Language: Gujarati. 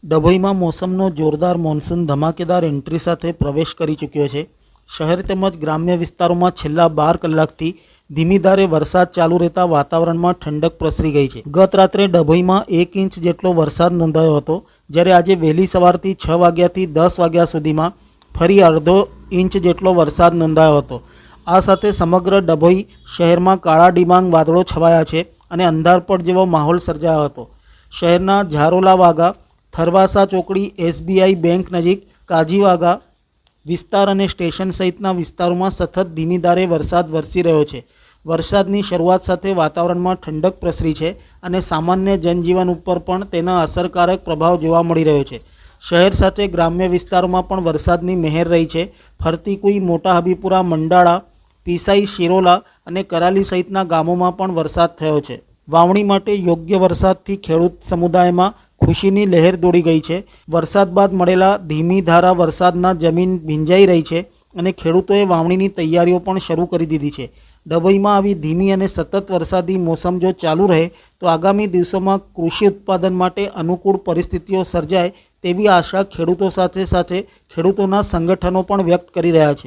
ડભોઈમાં મોસમનો જોરદાર મોન્સૂન ધમાકેદાર એન્ટ્રી સાથે પ્રવેશ કરી ચૂક્યો છે। શહેર તેમજ ગ્રામ્ય વિસ્તારોમાં છેલ્લા 12 કલાકથી ધીમી ધારે વરસાદ ચાલુ રહેતા વાતાવરણમાં ઠંડક પ્રસરી ગઈ છે। ગત રાત્રે ડભોઈમાં 1 ઇંચ જેટલો વરસાદ નોંધાયો હતો, જ્યારે આજે વહેલી સવારથી 6 વાગ્યાથી 10 વાગ્યા સુધીમાં ફરી અડધો ઇંચ જેટલો વરસાદ નોંધાયો હતો। આ સાથે સમગ્ર ડભોઈ શહેરમાં કાળા ડિબાંગ વાદળો છવાયા છે અને અંધારપટ જેવો માહોલ સર્જાયો હતો। શહેરના ઝારોલા વાગા, થરવાસા ચોકડી, SBI બેંક નજીક, કાજીવાગા વિસ્તાર અને સ્ટેશન સહિતના વિસ્તારોમાં સતત ધીમી ધારે વરસાદ વરસી રહ્યો છે। વરસાદની શરૂઆત સાથે વાતાવરણમાં ઠંડક પ્રસરી છે અને સામાન્ય જનજીવન ઉપર પણ તેના અસરકારક પ્રભાવ જોવા મળી રહ્યો છે। શહેર સાથે ગ્રામ્ય વિસ્તારોમાં પણ વરસાદની મહેર રહી છે। ફરતીકુઈ, મોટા હબીપુરા, મંડાળા, પીસાઈ, શિરોલા અને કરાલી સહિતના ગામોમાં પણ વરસાદ થયો છે। વાવણી માટે યોગ્ય વરસાદથી ખેડૂત સમુદાયમાં ખુશીની લહેર દોડી ગઈ છે। વરસાદ બાદ મળેલા ધીમી ધારા વરસાદના જમીન ભીંજાઈ રહી છે અને ખેડૂતોએ વાવણીની તૈયારીઓ પણ શરૂ કરી દીધી છે। ડભોઈમાં આવી ધીમી અને સતત વરસાદી મોસમ જો ચાલુ રહે તો આગામી દિવસોમાં કૃષિ ઉત્પાદન માટે અનુકૂળ પરિસ્થિતિઓ સર્જાય તેવી આશા ખેડૂતો સાથે ખેડૂતોના સંગઠનો પણ વ્યક્ત કરી રહ્યા છે।